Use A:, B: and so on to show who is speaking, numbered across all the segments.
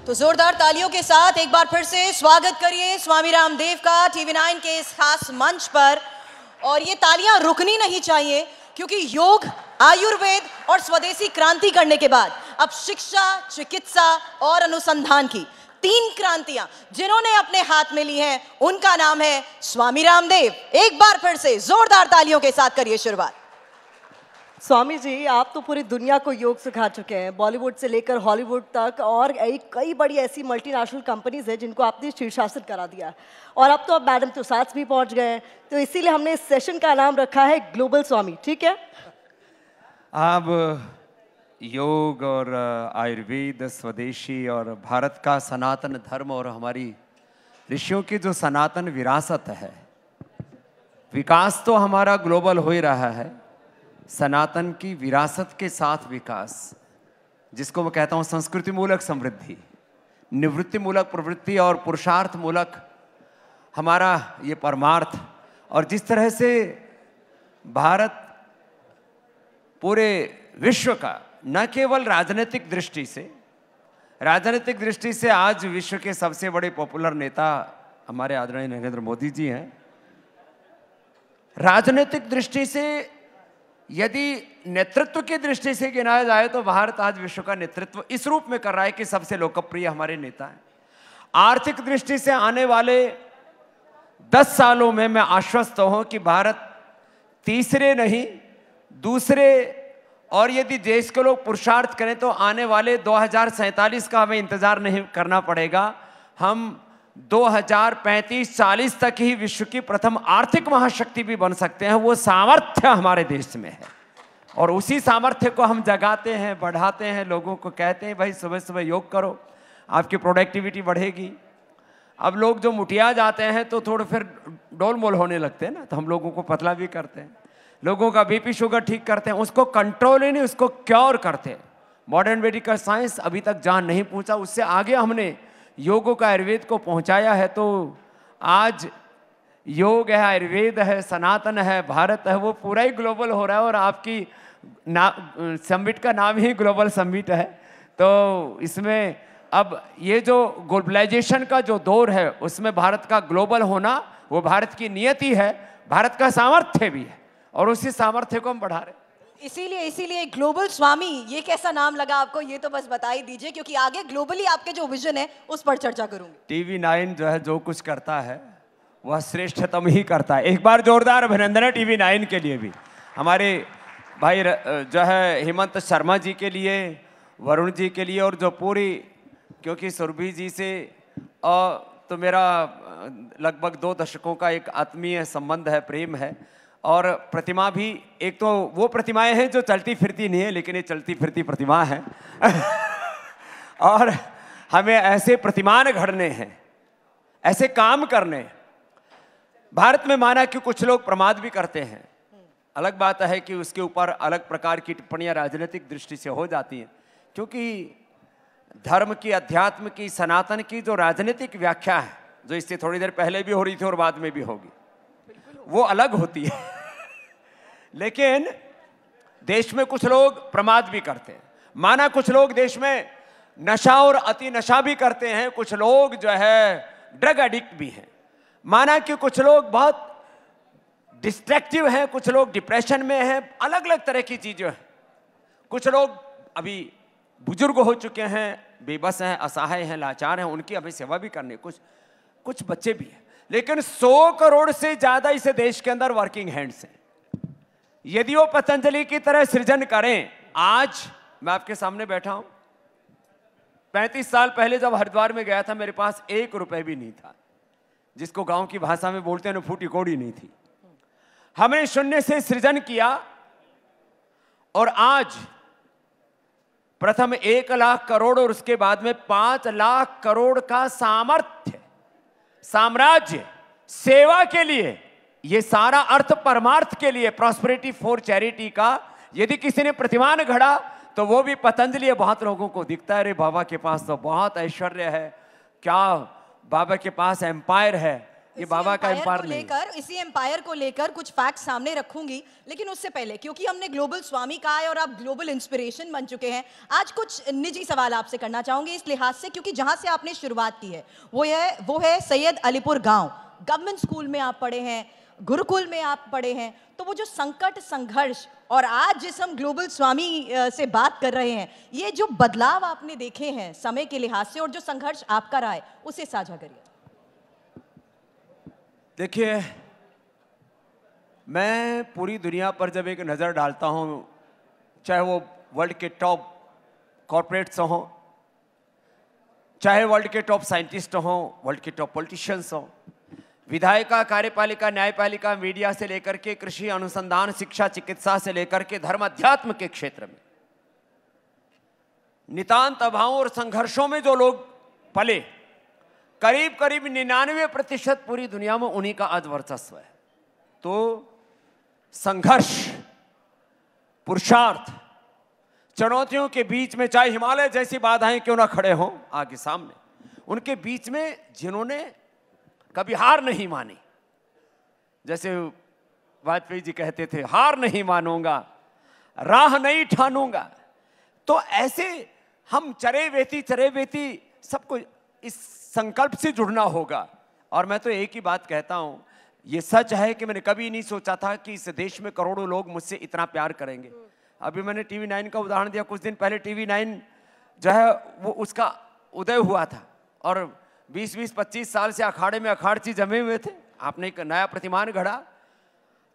A: तो जोरदार तालियों के साथ एक बार फिर से स्वागत करिए स्वामी रामदेव का टीवी 9 के इस खास मंच पर। और ये तालियां रुकनी नहीं चाहिए, क्योंकि योग, आयुर्वेद और स्वदेशी क्रांति करने के बाद अब शिक्षा, चिकित्सा और अनुसंधान की 3 क्रांतियां जिन्होंने अपने हाथ में ली हैं, उनका नाम है स्वामी रामदेव। एक बार फिर से जोरदार तालियों के साथ करिए शुरुआत।
B: स्वामी जी, आप तो पूरी दुनिया को योग सिखा चुके हैं, बॉलीवुड से लेकर हॉलीवुड तक, और कई बड़ी ऐसी मल्टीनेशनल कंपनीज हैं जिनको आपने शीर्षासन करा दिया। और अब तो आप मैडम तुसाद भी पहुंच गए हैं, तो इसीलिए हमने इस सेशन का नाम रखा है ग्लोबल स्वामी। ठीक है,
C: अब योग और आयुर्वेद, स्वदेशी और भारत का सनातन धर्म और हमारी ऋषियों की जो सनातन विरासत है, विकास तो हमारा ग्लोबल हो ही रहा है। सनातन की विरासत के साथ विकास, जिसको मैं कहता हूं संस्कृति मूलक समृद्धि, निवृत्ति मूलक प्रवृत्ति और पुरुषार्थ मूलक हमारा ये परमार्थ। और जिस तरह से भारत पूरे विश्व का न केवल राजनीतिक दृष्टि से आज विश्व के सबसे बड़े पॉपुलर नेता हमारे आदरणीय नरेंद्र मोदी जी हैं। राजनीतिक दृष्टि से, यदि नेतृत्व की दृष्टि से गिनाया जाए तो भारत आज विश्व का नेतृत्व इस रूप में कर रहा है कि सबसे लोकप्रिय हमारे नेता हैं। आर्थिक दृष्टि से आने वाले 10 सालों में मैं आश्वस्त हूं कि भारत तीसरे नहीं दूसरे, और यदि देश के लोग पुरुषार्थ करें तो आने वाले 2047 का हमें इंतजार नहीं करना पड़ेगा। हम 2035-40 तक ही विश्व की प्रथम आर्थिक महाशक्ति भी बन सकते हैं। वो सामर्थ्य हमारे देश में है, और उसी सामर्थ्य को हम जगाते हैं, बढ़ाते हैं, लोगों को कहते हैं भाई सुबह सुबह योग करो, आपकी प्रोडक्टिविटी बढ़ेगी। अब लोग जो मुटिया जाते हैं तो थोड़े फिर डोल मोल होने लगते हैं ना, तो हम लोगों को पतला भी करते हैं, लोगों का बीपी शुगर ठीक करते हैं, उसको कंट्रोल ही नहीं, उसको क्योर करते हैं। मॉडर्न मेडिकल साइंस अभी तक जहाँ नहीं पहुँचा, उससे आगे हमने योग का आयुर्वेद को पहुंचाया है। तो आज योग है, आयुर्वेद है, सनातन है, भारत है, वो पूरा ही ग्लोबल हो रहा है। और आपकी समिट का नाम ही ग्लोबल समिट है। तो इसमें अब ये जो ग्लोबलाइजेशन का जो दौर है, उसमें भारत का ग्लोबल होना वो भारत की नियति है, भारत का सामर्थ्य भी है, और उसी सामर्थ्य को हम बढ़ा रहे हैं।
A: इसीलिए ग्लोबल स्वामी, ये कैसा नाम लगा आपको, ये तो बस बता ही दीजिए, क्योंकि आगे ग्लोबली आपके जो विजन है उस पर चर्चा करूंगी।
C: टीवी 9 जो है जो कुछ करता है वह श्रेष्ठतम ही करता है। एक बार जोरदार अभिनंदन है टीवी 9 के लिए भी, हमारे भाई जो है हेमंत शर्मा जी के लिए, वरुण जी के लिए, और जो पूरी, क्योंकि सुरभि जी से तो मेरा लगभग 2 दशकों का एक आत्मीय संबंध है, प्रेम है। और प्रतिमा भी, एक तो वो प्रतिमाएं हैं जो चलती फिरती नहीं है, लेकिन ये चलती फिरती प्रतिमा है। और हमें ऐसे प्रतिमान घड़ने हैं, ऐसे काम करने। भारत में माना कि कुछ लोग प्रमाद भी करते हैं, अलग बात है कि उसके ऊपर अलग प्रकार की टिप्पणियां राजनीतिक दृष्टि से हो जाती हैं, क्योंकि धर्म की, अध्यात्म की, सनातन की जो राजनीतिक व्याख्या है, जो इससे थोड़ी देर पहले भी हो रही थी और बाद में भी होगी, वो अलग होती है। लेकिन देश में कुछ लोग प्रमाद भी करते हैं, माना कुछ लोग देश में नशा और अति नशा भी करते हैं, कुछ लोग जो है ड्रग एडिक्ट भी हैं, माना कि कुछ लोग बहुत डिस्ट्रैक्टिव हैं, कुछ लोग डिप्रेशन में हैं, अलग अलग तरह की चीजें हैं। कुछ लोग अभी बुजुर्ग हो चुके हैं, बेबस हैं, असहाय हैं, लाचार हैं, उनकी अभी सेवा भी करनी, कुछ बच्चे भी हैं। लेकिन 100 करोड़ से ज्यादा इस देश के अंदर वर्किंग हैंड्स हैं। यदि वो पतंजलि की तरह सृजन करें, आज मैं आपके सामने बैठा हूं, 35 साल पहले जब हरिद्वार में गया था, मेरे पास 1 रुपए भी नहीं था, जिसको गांव की भाषा में बोलते हैं फूटी कौड़ी नहीं थी। हमने शून्य से सृजन किया, और आज प्रथम 1 लाख करोड़ और उसके बाद में 5 लाख करोड़ का सामर्थ्य, साम्राज्य, सेवा के लिए, ये सारा अर्थ परमार्थ के लिए, प्रॉस्पेरिटी फॉर चैरिटी का यदि किसी ने प्रतिमान घड़ा तो वो भी पतंजलि। बहुत लोगों को दिखता है अरे बाबा के पास तो बहुत ऐश्वर्य है, क्या बाबा के पास एम्पायर है, ये बाबा का एम्पायर नहीं।
A: लेकर, इसी एम्पायर को लेकर कुछ फैक्ट सामने रखूंगी, लेकिन उससे पहले क्योंकि हमने ग्लोबल स्वामी कहा है और आप ग्लोबल इंस्पिरेशन बन चुके हैं, आज कुछ निजी सवाल आपसे करना चाहूंगी इस लिहाज से क्योंकि जहां से आपने शुरुआत की है वो है सैयद अलीपुर गांव। गवर्नमेंट स्कूल में आप पढ़े हैं, गुरुकुल में आप पढ़े हैं, तो वो जो संकट, संघर्ष और आज जिस हम ग्लोबल स्वामी से बात कर रहे हैं, ये जो बदलाव आपने देखे हैं समय के लिहाज से और जो संघर्ष आपका रहा है, उसे साझा करिए।
C: देखिए, मैं पूरी दुनिया पर जब एक नज़र डालता हूँ, चाहे वो वर्ल्ड के टॉप कॉरपोरेट्स हों, चाहे वर्ल्ड के टॉप साइंटिस्ट हों, वर्ल्ड के टॉप पॉलिटिशियंस हों, विधायिका, कार्यपालिका, न्यायपालिका, मीडिया से लेकर के कृषि, अनुसंधान, शिक्षा, चिकित्सा से लेकर के धर्म, अध्यात्म के क्षेत्र में नितांत अभावों और संघर्षों में जो लोग पले, करीब करीब 99% पूरी दुनिया में उन्हीं का आज वर्चस्व है। तो संघर्ष, पुरुषार्थ, चुनौतियों के बीच में चाहे हिमालय जैसी बाधाएं क्यों ना खड़े हों आगे सामने, उनके बीच में जिन्होंने कभी हार नहीं मानी, जैसे वाजपेयी जी कहते थे, हार नहीं मानूंगा, राह नहीं ठानूंगा, तो ऐसे हम चरे वेती सबको इस संकल्प से जुड़ना होगा। और मैं तो एक ही बात कहता हूं, ये सच है कि मैंने कभी नहीं सोचा था कि इस देश में करोड़ों लोग मुझसे इतना प्यार करेंगे। अभी मैंने टीवी 9 का उदाहरण दिया, कुछ दिन पहले टीवी 9 जो है वो उसका उदय हुआ था और 20-25 साल से अखाड़े में अखाड़ची जमे हुए थे, आपने एक नया प्रतिमान गढ़ा।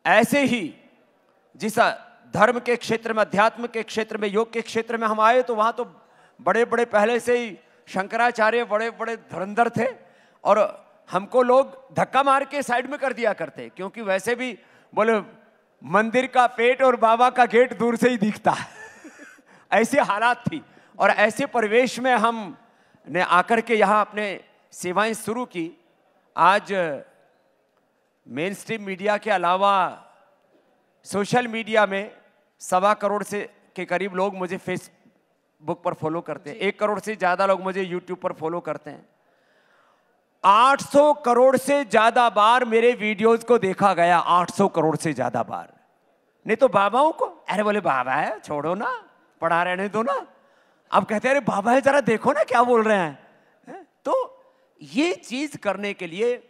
C: ऐसे ही जिस धर्म के क्षेत्र में, अध्यात्म के क्षेत्र में, योग के क्षेत्र में हम आए तो वहां तो बड़े बड़े पहले से ही शंकराचार्य बड़े बड़े धुरंधर थे और हमको लोग धक्का मार के साइड में कर दिया करते, क्योंकि वैसे भी बोले मंदिर का पेट और बाबा का गेट दूर से ही दिखता है। ऐसी हालात थी और ऐसे परिवेश में हम ने आकर के यहाँ अपने सेवाएं शुरू की। आज मेन स्ट्रीम मीडिया के अलावा सोशल मीडिया में 1.25 करोड़ से के करीब लोग मुझे फेसबुक पर फॉलो करते हैं, 1 करोड़ से ज़्यादा लोग मुझे यूट्यूब पर फॉलो करते हैं। 800 करोड़ से ज़्यादा बार मेरे वीडियोस को देखा गया, 800 करोड़ से ज़्यादा बार। नहीं तो बाबाओं को, अरे बोले बाबा है छोड़ो ना, पढ़ा रहने दो ना, अब कहते हैं अरे बाबा है जरा देखो ना क्या बोल रहे हैं। तो ये चीज करने के लिए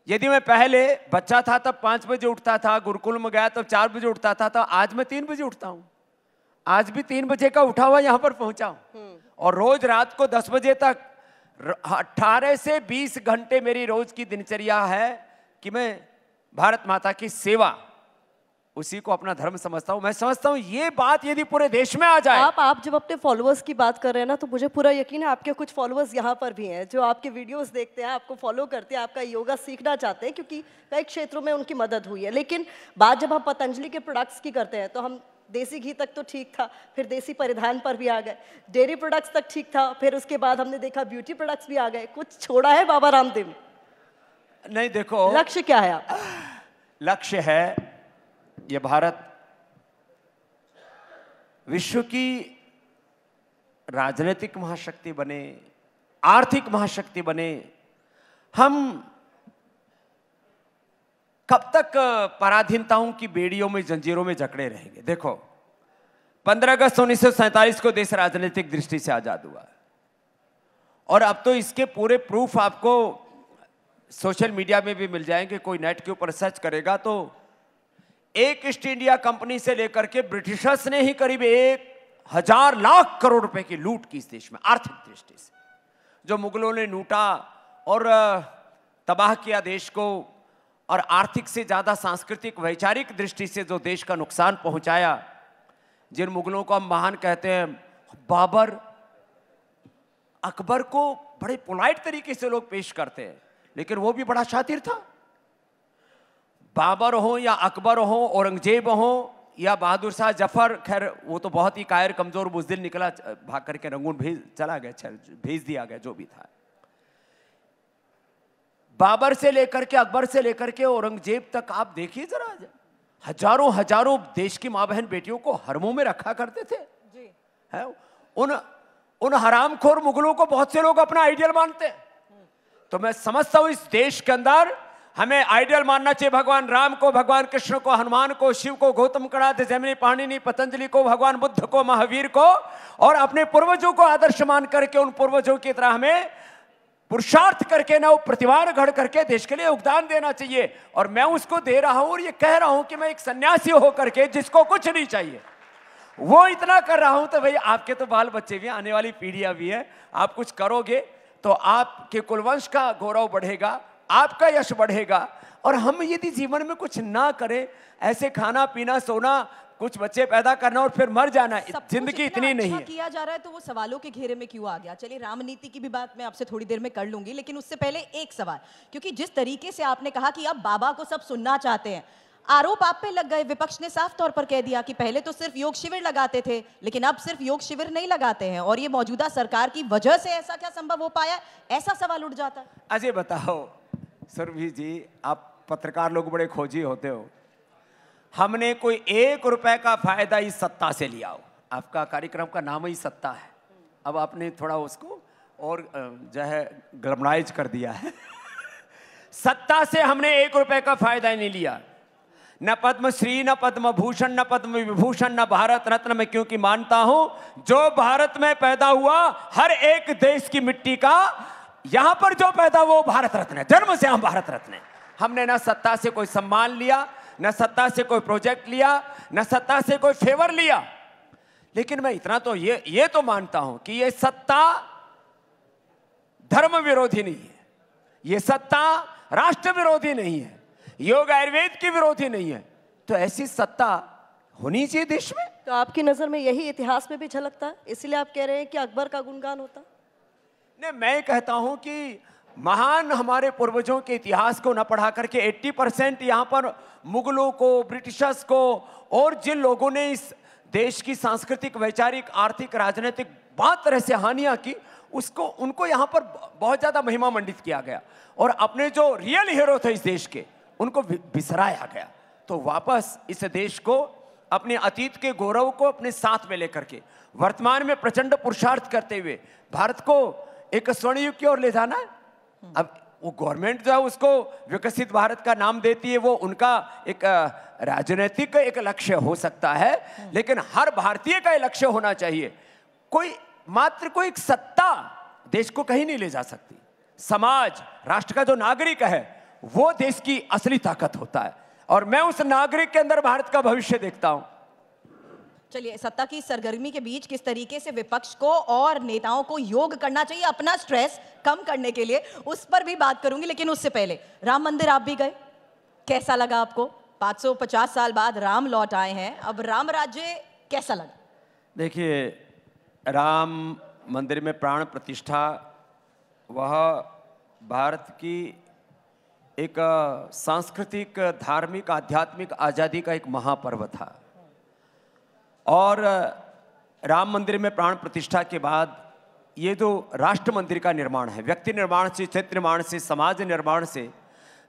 C: यदि मैं पहले बच्चा था तब 5 बजे उठता था, गुरुकुल में गया तब 4 बजे उठता था, तो आज मैं 3 बजे उठता हूं। आज भी 3 बजे का उठा हुआ यहां पर पहुंचा हूं और रोज रात को 10 बजे तक 18 से 20 घंटे मेरी रोज की दिनचर्या है कि मैं भारत माता की सेवा, उसी को अपना धर्म समझता हूं। मैं समझता हूं ये बात यदि पूरे देश में आ जाए।
B: आप जब अपने फॉलोअर्स की बात कर रहे हैं ना, तो मुझे पूरा यकीन है आपके कुछ फॉलोअर्स यहाँ पर भी हैं जो आपके वीडियोस देखते हैं, आपको फॉलो करते हैं, आपका योगा सीखना चाहते हैं, क्योंकि कई क्षेत्रों में उनकी मदद हुई है। लेकिन बात जब हम पतंजलि के प्रोडक्ट्स की करते हैं तो हम देसी घी तक तो ठीक था, फिर देसी परिधान पर भी आ गए, डेयरी प्रोडक्ट्स तक ठीक था, फिर उसके बाद हमने देखा ब्यूटी प्रोडक्ट्स भी आ गए। कुछ छोड़ा है बाबा रामदेव?
C: नहीं, देखो
B: लक्ष्य क्या है आपका?
C: लक्ष्य है ये भारत विश्व की राजनीतिक महाशक्ति बने, आर्थिक महाशक्ति बने। हम कब तक पराधीनताओं की बेड़ियों में, जंजीरों में जकड़े रहेंगे? देखो 15 अगस्त 1947 को देश राजनीतिक दृष्टि से आजाद हुआ और अब तो इसके पूरे प्रूफ आपको सोशल मीडिया में भी मिल जाएंगे। कोई नेट के ऊपर सर्च करेगा तो एक ईस्ट इंडिया कंपनी से लेकर के ब्रिटिशर्स ने ही करीब 1,000 लाख करोड़ रुपए की लूट की इस देश में, आर्थिक दृष्टि से। जो मुगलों ने लूटा और तबाह किया देश को, और आर्थिक से ज्यादा सांस्कृतिक वैचारिक दृष्टि से जो देश का नुकसान पहुंचाया, जिन मुगलों को हम महान कहते हैं, बाबर, अकबर को बड़े पोलाइट तरीके से लोग पेश करते हैं, लेकिन वो भी बड़ा शातिर था। बाबर हो या अकबर हो, औरंगजेब हो या बहादुर शाह जफर, खैर वो तो बहुत ही कायर कमजोर बुज़दिल निकला, भाग करके रंगून भेज दिया गया, जो भी था। बाबर से लेकर के, अकबर से लेकर के औरंगजेब तक आप देखिए जरा, हजारों हजारों देश की माँ बहन बेटियों को हरमों में रखा करते थे जी। है उन हरामखोर मुगलों को बहुत से लोग अपना आइडियल मानते हैं, तो मैं समझता हूं इस देश के अंदर हमें आइडियल मानना चाहिए भगवान राम को, भगवान कृष्ण को, हनुमान को, शिव को, गौतम कणाद, जैमिनी, पाणिनि, पतंजलि को, भगवान बुद्ध को, महावीर को, और अपने पूर्वजों को आदर्श मान करके उन पूर्वजों की तरह हमें पुरुषार्थ करके ना वो प्रतिभान गढ़ करके देश के लिए योगदान देना चाहिए। और मैं उसको दे रहा हूं और ये कह रहा हूं कि मैं एक सन्यासी होकर के जिसको कुछ नहीं चाहिए वो इतना कर रहा हूं, तो भाई आपके तो बाल बच्चे भी, आने वाली पीढ़ियां भी है, आप कुछ करोगे तो आपके कुलवंश का गौरव बढ़ेगा, आपका यश बढ़ेगा। और हम यदि जीवन में कुछ ना करें, ऐसे खाना पीना सोना, कुछ बच्चे पैदा करना और फिर मर जाना, जिंदगी इतनी नहीं है।
A: किया जा रहा है तो वो सवालों के घेरे में क्यों आ गया? चलिए रामनीति की भी बात मैं आपसे थोड़ी देर में कर लूंगी, लेकिन उससे पहले एक सवाल, क्योंकि जिस तरीके से आपने कहा कि अब बाबा को सब सुनना चाहते हैं, आरोप आप पे लग गए। विपक्ष ने साफ तौर पर कह दिया कि पहले तो सिर्फ योग शिविर लगाते थे, लेकिन अब सिर्फ योग शिविर नहीं लगाते हैं, और ये मौजूदा सरकार की वजह से ऐसा क्या संभव हो पाया? ऐसा सवाल उठ जाता है।
C: अजय बताओ सुरभि जी, आप पत्रकार लोग बड़े खोजी होते हो, हमने कोई 1 रुपए का फायदा इस सत्ता से लिया हो? आपका कार्यक्रम का नाम ही सत्ता है, अब आपने थोड़ा उसको और जो है ग्लैमराइज कर दिया है। सत्ता से हमने 1 रुपए का फायदा नहीं लिया, न पद्मश्री, न पद्म भूषण, न पद्म विभूषण, न भारत रत्न। मैं क्योंकि मानता हूं जो भारत में पैदा हुआ हर एक देश की मिट्टी का यहां पर जो पैदा वो भारत रत्न है, जन्म से हम भारत रत्न है। हमने ना सत्ता से कोई सम्मान लिया, न सत्ता से कोई प्रोजेक्ट लिया, न सत्ता से कोई फेवर लिया। लेकिन मैं इतना तो ये तो मानता हूं कि ये सत्ता धर्म विरोधी नहीं है, ये सत्ता राष्ट्र विरोधी नहीं है, योग आयुर्वेद की विरोधी नहीं है। तो ऐसी सत्ता होनी चाहिए देश में।
B: तो आपकी नजर में यही इतिहास में भी झलकता है, इसलिए आप कह रहे हैं कि अकबर का गुणगान होता?
C: नहीं, मैं कहता हूं कि महान हमारे पूर्वजों के इतिहास को न पढ़ा करके 80% यहाँ पर मुगलों को, ब्रिटिशर्स को और जिन लोगों ने इस देश की सांस्कृतिक, वैचारिक, आर्थिक, राजनीतिक बहुत तरह से हानियां की, उसको उनको यहाँ पर बहुत ज्यादा महिमा मंडित किया गया, और अपने जो रियल हीरो थे इस देश के उनको बिसराया गया। तो वापस इस देश को अपने अतीत के गौरव को अपने साथ में लेकर के वर्तमान में प्रचंड पुरुषार्थ करते हुए भारत को एक स्वर्ण युग की ओर ले जाना है। अब वो गवर्नमेंट जो है उसको विकसित भारत का नाम देती है, वो उनका एक राजनीतिक एक लक्ष्य हो सकता है, लेकिन हर भारतीय का ये लक्ष्य होना चाहिए। कोई मात्र कोई एक सत्ता देश को कहीं नहीं ले जा सकती। समाज, राष्ट्र का जो नागरिक है वो देश की असली ताकत होता है, और मैं उस नागरिक के अंदर भारत का भविष्य देखता हूं।
A: चलिए, सत्ता की सरगर्मी के बीच किस तरीके से विपक्ष को और नेताओं को योग करना चाहिए अपना स्ट्रेस कम करने के लिए, उस पर भी बात करूंगी। लेकिन उससे पहले राम मंदिर आप भी गए, कैसा लगा आपको? 550 साल बाद राम लौट आए हैं, अब राम राज्य कैसा लगा?
C: देखिए, राम मंदिर में प्राण प्रतिष्ठा वह भारत की एक सांस्कृतिक, धार्मिक, आध्यात्मिक आजादी का एक महापर्व था। और राम मंदिर में प्राण प्रतिष्ठा के बाद ये जो राष्ट्र मंदिर का निर्माण है, व्यक्ति निर्माण से, क्षेत्र निर्माण से, समाज निर्माण से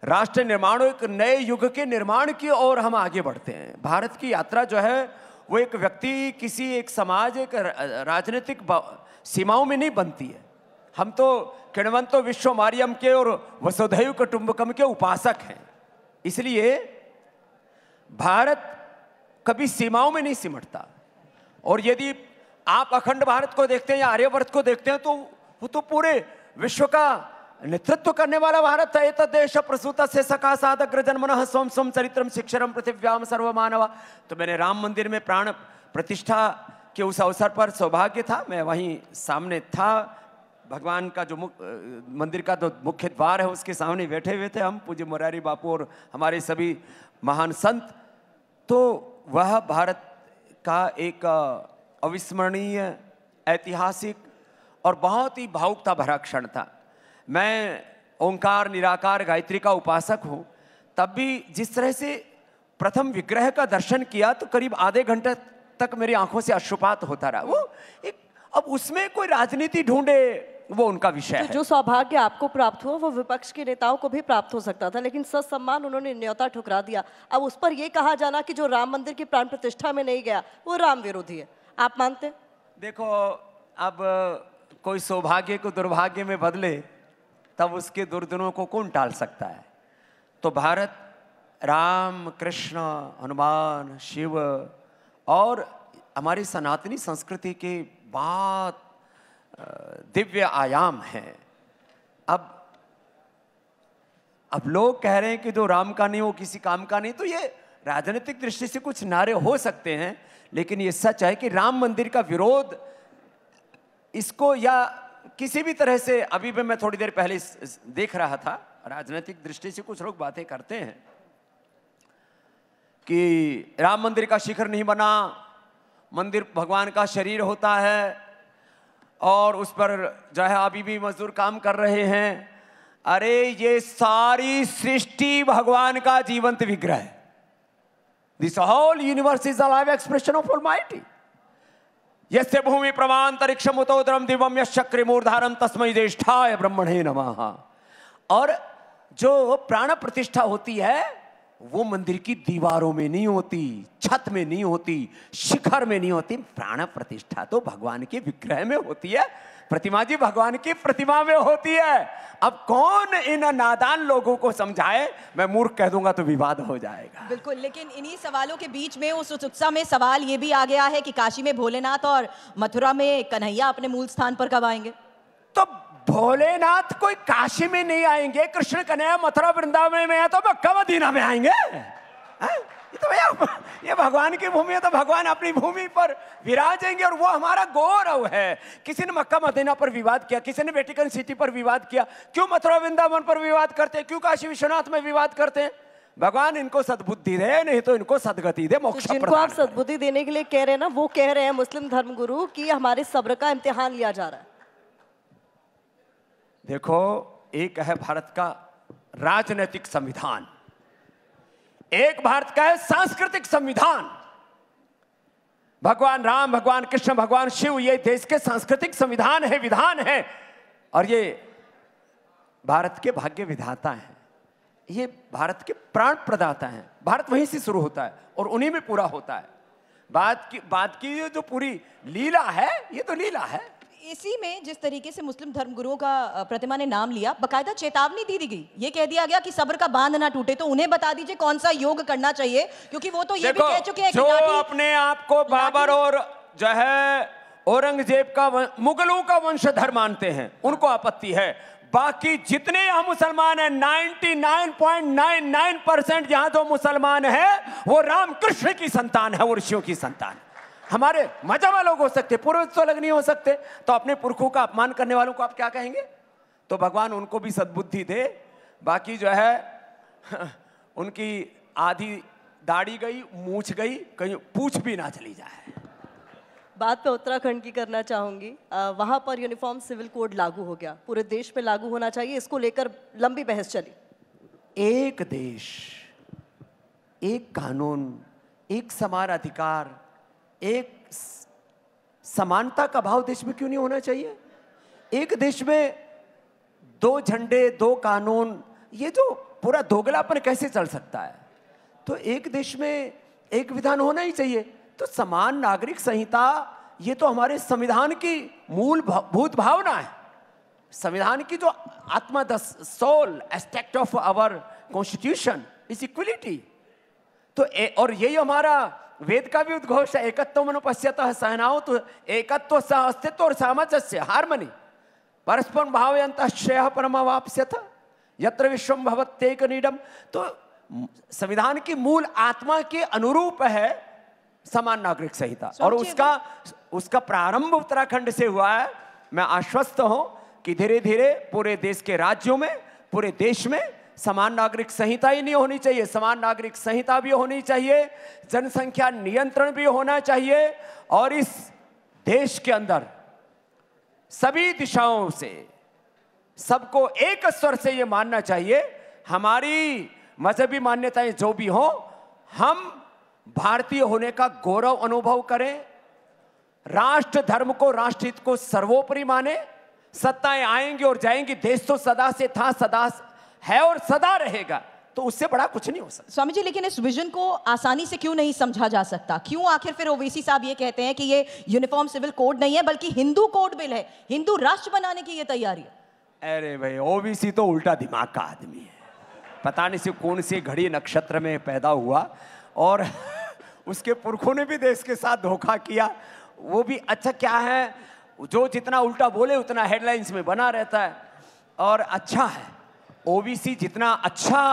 C: राष्ट्र निर्माण, एक नए युग के निर्माण की ओर हम आगे बढ़ते हैं। भारत की यात्रा जो है वो एक व्यक्ति, किसी एक समाज, एक राजनीतिक सीमाओं में नहीं बनती है। हम तो किण्वंतो विश्व मारियम के और वसुधैव कुटुंबकम के उपासक हैं। इसलिए भारत कभी सीमाओं में नहीं सिमटता। और यदि आप अखंड भारत को देखते हैं या आर्यवर्त को देखते हैं तो वो तो पूरे विश्व का नेतृत्व करने वाला भारत है। एतद् देश प्रसूत से सका सादग्र जन्मनः स्वम स्वम चरित्रम शिक्षरम पृथिव्याम सर्वमानवा। तो मैंने राम मंदिर में प्राण प्रतिष्ठा के उस अवसर पर सौभाग्य था, मैं वहीं सामने था। भगवान का जो मंदिर का जो मुख्य द्वार है उसके सामने बैठे हुए थे हम, पूज्य मुरारी बापू और हमारे सभी महान संत। तो वह भारत का एक अविस्मरणीय, ऐतिहासिक और बहुत ही भावुकता भरा क्षण था। मैं ओंकार, निराकार, गायत्री का उपासक हूँ, तब भी जिस तरह से प्रथम विग्रह का दर्शन किया तो करीब आधे घंटे तक मेरी आंखों से अश्रुपात होता रहा। वो एक, अब उसमें कोई राजनीति ढूंढे वो उनका विषय है।
B: जो सौभाग्य आपको प्राप्त हुआ वो विपक्ष के नेताओं को भी प्राप्त हो सकता था, लेकिन सत सम्मान उन्होंने न्योता ठुकरा दिया। अब उस पर यह कहा जाना कि जो राम मंदिर की प्राण प्रतिष्ठा में नहीं गया वो राम विरोधी है, आप मानते हैं?
C: देखो, अब कोई सौभाग्य को दुर्भाग्य में बदले तब उसके दुर्दिनों को कौन टाल सकता है। तो भारत राम, कृष्ण, हनुमान, शिव और हमारी सनातनी संस्कृति के बहुत दिव्य आयाम हैं। अब लोग कह रहे हैं कि जो राम का नहीं वो किसी काम का नहीं, तो ये राजनीतिक दृष्टि से कुछ नारे हो सकते हैं, लेकिन ये सच है कि राम मंदिर का विरोध इसको या किसी भी तरह से, अभी भी मैं थोड़ी देर पहले देख रहा था, राजनीतिक दृष्टि से कुछ लोग बातें करते हैं कि राम मंदिर का शिखर नहीं बना, मंदिर भगवान का शरीर होता है और उस पर जो है अभी भी मजदूर काम कर रहे हैं। अरे ये सारी सृष्टि भगवान का जीवंत विग्रह है। This whole universe is a live expression of almighty. यस्य भूमि प्रमांतरिक्षम उतोदरम दिवम यश्चक्रे मूर्धारम तस्मै ज्येष्ठाय ब्रह्मणे नमः। और जो प्राण प्रतिष्ठा होती है वो मंदिर की दीवारों में नहीं होती, छत में नहीं होती, शिखर में नहीं होती। प्राण प्रतिष्ठा तो भगवान के विग्रह में होती है, प्रतिमा जी भगवान की प्रतिमा में होती है। अब कौन इन नादान लोगों को समझाए, मैं मूर्ख कह दूंगा तो विवाद हो जाएगा।
A: बिल्कुल, लेकिन इन्हीं सवालों के बीच में उस उत्सुकता में सवाल ये भी आ गया है कि काशी में भोलेनाथ और मथुरा में कन्हैया अपने मूल स्थान पर कब आएंगे?
C: तो भोलेनाथ कोई काशी में नहीं आएंगे, कृष्ण कन्हैया मथुरा वृंदावन में है तो मक्का मदीना में आएंगे। ये तो भैया ये भगवान की भूमि है, तो भगवान अपनी भूमि पर विराजेंगे और वो हमारा गौरव है। किसी ने मक्का मदीना पर विवाद किया, किसी ने वेटिकन सिटी पर विवाद किया, क्यों मथुरा वृंदावन पर विवाद करते हैं, क्यों काशी विश्वनाथ में विवाद करते हैं? भगवान इनको सद्बुद्धि दे, नहीं तो इनको सदगति दे, मोक्ष
B: जिनको आप सद्बुद्धि देने के लिए कह रहे हैं ना, वो कह रहे हैं मुस्लिम धर्मगुरु कि हमारे सब्र का इम्तिहान लिया जा रहा है।
C: देखो, एक है भारत का राजनीतिक संविधान, एक भारत का है सांस्कृतिक संविधान। भगवान राम, भगवान कृष्ण, भगवान शिव, ये देश के सांस्कृतिक संविधान है, विधान है, और ये भारत के भाग्य विधाता हैं, ये भारत के प्राण प्रदाता हैं। भारत वहीं से शुरू होता है और उन्हीं में पूरा होता है। बात की ये जो पूरी लीला है, ये तो लीला है।
A: इसी में जिस तरीके से मुस्लिम धर्मगुरुओं का प्रतिमा ने नाम लिया, बकायदा चेतावनी दी गई, ये कह दिया गया कि सब्र का बांध ना टूटे, तो उन्हें बता दीजिए कौन सा योग करना चाहिए, क्योंकि वो तो ये भी कह चुके हैं कि
C: जो अपने आप को बाबर और जो है औरंगजेब का मुगलों का वंशधर मानते हैं, उनको आपत्ति है। बाकी जितने यहाँ मुसलमान हैं, 99.99% यहाँ जो मुसलमान है वो राम कृष्ण की संतान है, वो ऋषियों की संतान है। हमारे मजहब लोग हो सकते, पूर्वज तो अलग नहीं हो सकते, तो अपने पुरखों का अपमान करने वालों को आप क्या कहेंगे? तो भगवान उनको भी सद्बुद्धि दे। बाकी जो है उनकी आधी दाढ़ी गई, मूछ गई, कहीं पूछ भी ना चली जाए।
B: बात पे उत्तराखंड की करना चाहूंगी। वहां पर यूनिफॉर्म सिविल कोड लागू हो गया, पूरे देश में लागू होना चाहिए, इसको लेकर लंबी बहस चली।
C: एक देश, एक कानून, एक समान अधिकार, एक समानता का भाव देश में क्यों नहीं होना चाहिए? एक देश में दो झंडे, दो कानून, ये जो पूरा दोगलापन कैसे चल सकता है? तो एक देश में एक विधान होना ही चाहिए। तो समान नागरिक संहिता, ये तो हमारे संविधान की मूलभूत भावना है। संविधान की जो आत्मा, the soul aspect of our constitution is equality. तो और यही हमारा वेद का भी उद्घोष है, एकत्व मनुपश्यतः सहनाओ, तो एकत्व सह अस्तित्व और सामंजस्य, हार्मनी, परस्पर भावयन्तः श्रेयः परमावाप्स्यथ यत्र विश्वम भवत्येक नीडम। तो संविधान की मूल आत्मा के अनुरूप है समान नागरिक संहिता, और उसका प्रारंभ उत्तराखंड से हुआ है। मैं आश्वस्त हूं कि धीरे धीरे पूरे देश के राज्यों में, पूरे देश में समान नागरिक संहिता ही नहीं होनी चाहिए, समान नागरिक संहिता भी होनी चाहिए, जनसंख्या नियंत्रण भी होना चाहिए, और इस देश के अंदर सभी दिशाओं से सबको एक स्वर से ये मानना चाहिए, हमारी मजहबी मान्यताएं जो भी हो, हम भारतीय होने का गौरव अनुभव करें, राष्ट्र धर्म को, राष्ट्रहित को सर्वोपरि माने। सत्ताएं आएंगी और जाएंगी, देश तो सदा से था, सदा है और सदा रहेगा, तो उससे बड़ा कुछ नहीं हो सकता।
A: स्वामी जी, लेकिन इस विजन को आसानी से क्यों नहीं समझा जा सकता? क्यों आखिर फिर ओवैसी साहब ये कहते हैं कि ये यूनिफॉर्म सिविल कोड नहीं है बल्कि हिंदू कोड बिल है, हिंदू राष्ट्र बनाने की ये तैयारी है?
C: अरे भाई, ओबीसी तो उल्टा दिमाग का आदमी है। पता नहीं से कौन से घड़ी नक्षत्र में पैदा हुआ और उसके पुरखों ने भी देश के साथ धोखा किया। वो भी अच्छा क्या है, जो जितना उल्टा बोले उतना हेडलाइंस में बना रहता है और अच्छा है। ओबीसी जितना अच्छा,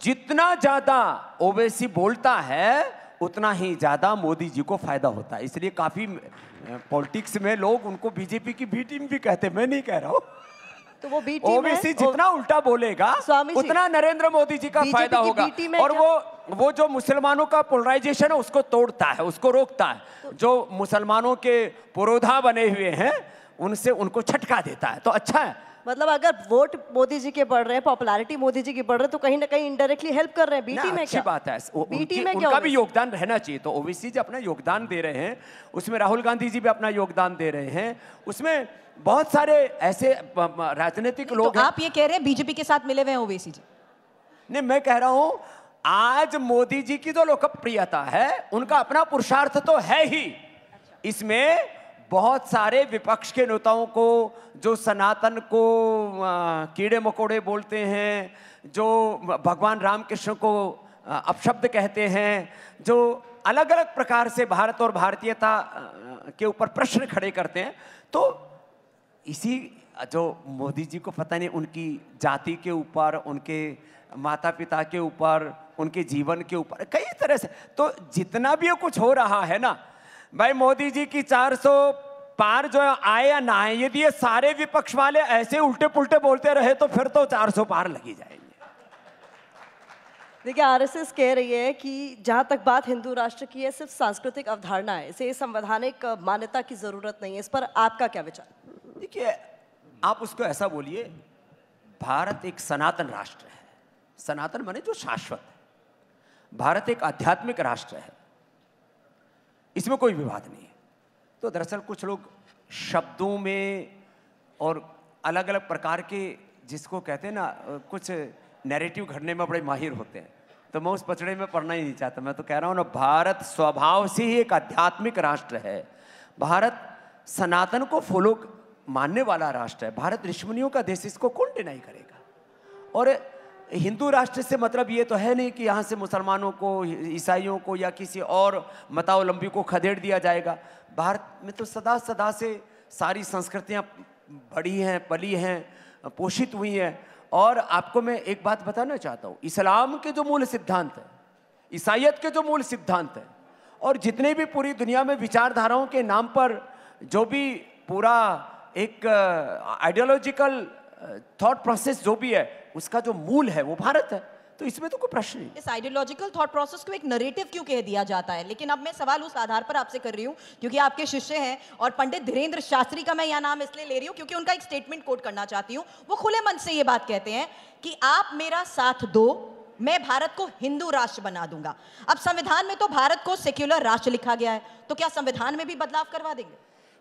C: जितना ज्यादा ओबीसी बोलता है उतना ही ज्यादा मोदी जी को फायदा होता है। इसलिए काफी पॉलिटिक्स में लोग उनको बीजेपी की बी टीम भी कहते हैं, मैं नहीं कह रहा हूँ।
B: तो वो बी टीम
C: ओबीसी जितना उल्टा बोलेगा उतना नरेंद्र मोदी जी का फायदा होगा। और वो जो मुसलमानों का पोलराइजेशन है उसको तोड़ता है, उसको रोकता है। जो मुसलमानों के पुरोधा बने हुए हैं उनसे उनको छटका देता है, तो अच्छा है।
B: मतलब अगर वोट मोदी जी के बढ़ रहे हैं, पॉपुलैरिटी मोदी जी की बढ़ रही है, तो कहीं ना कहीं इनडायरेक्टली हेल्प कर रहे हैं। बीटी में
C: अच्छी बात है,
B: बीटी में क्या
C: उनका भी योगदान रहना चाहिए। तो ओबीसी जी अपना योगदान दे रहे हैं, उसमें राहुल गांधी जी भी अपना योगदान दे रहे हैं, उसमें बहुत सारे ऐसे राजनीतिक लोग
A: तो आप ये कह रहे हैं बीजेपी के साथ मिले हुए हैं ओबीसी जी?
C: नहीं, मैं कह रहा हूं आज मोदी जी की जो लोकप्रियता है उनका अपना पुरुषार्थ तो है ही। इसमें बहुत सारे विपक्ष के नेताओं को, जो सनातन को कीड़े मकोड़े बोलते हैं, जो भगवान रामकृष्ण को अपशब्द कहते हैं, जो अलग अलग प्रकार से भारत और भारतीयता के ऊपर प्रश्न खड़े करते हैं, तो इसी जो मोदी जी को पता नहीं उनकी जाति के ऊपर, उनके माता पिता के ऊपर, उनके जीवन के ऊपर कई तरह से, तो जितना भी कुछ हो रहा है ना भाई, मोदी जी की 400 पार जो आए या ना आए, यदि ये सारे विपक्ष वाले ऐसे उल्टे पुल्टे बोलते रहे तो फिर तो 400 पार लगी जाएंगे।
B: देखिए, आरएसएस कह रही है कि जहां तक बात हिंदू राष्ट्र की है, सिर्फ सांस्कृतिक अवधारणा है, इसे संवैधानिक मान्यता की जरूरत नहीं है। इस पर आपका क्या विचार?
C: देखिए, आप उसको ऐसा बोलिए, भारत एक सनातन राष्ट्र है। सनातन माने जो शाश्वत है। भारत एक आध्यात्मिक राष्ट्र है, इसमें कोई विवाद नहीं है। तो दरअसल कुछ लोग शब्दों में और अलग अलग प्रकार के, जिसको कहते हैं ना, कुछ नैरेटिव घड़ने में बड़े माहिर होते हैं, तो मैं उस पचड़े में पढ़ना ही नहीं चाहता। मैं तो कह रहा हूँ ना, भारत स्वभाव से ही एक आध्यात्मिक राष्ट्र है। भारत सनातन को फॉलो मानने वाला राष्ट्र है। भारत ऋषिमुनियों का देश, इसको कौन डिनाई करेगा। और हिंदू राष्ट्र से मतलब ये तो है नहीं कि यहाँ से मुसलमानों को, ईसाइयों को या किसी और मतावलंबी को खदेड़ दिया जाएगा। भारत में तो सदा सदा से सारी संस्कृतियाँ बढ़ी हैं, पली हैं, पोषित हुई हैं। और आपको मैं एक बात बताना चाहता हूँ, इस्लाम के जो मूल सिद्धांत है, ईसाइयत के जो मूल सिद्धांत है, और जितने भी पूरी दुनिया में विचारधाराओं के नाम पर जो भी पूरा एक आइडियोलॉजिकल थॉट प्रोसेस जो भी है, उसका जो मूल है वो भारत है। तो इसमें तो कोई प्रश्न नहीं।
A: इस आइडियोलॉजिकल थॉट प्रोसेस को एक नरेटिव क्यों कह दिया जाता है? लेकिन अब मैं सवाल उस आधार पर आपसे कर रही हूं क्योंकि आपके शिष्य हैं, और पंडित धीरेन्द्र शास्त्री का मैं यह नाम इसलिए ले रही हूं क्योंकि उनका एक स्टेटमेंट कोट करना चाहती हूं। वो खुले मन से ये बात कहते हैं कि आप मेरा साथ दो, मैं भारत को हिंदू राष्ट्र बना दूंगा। अब संविधान में तो भारत को सेक्युलर राष्ट्र लिखा गया है, तो क्या संविधान में भी बदलाव करवा देंगे?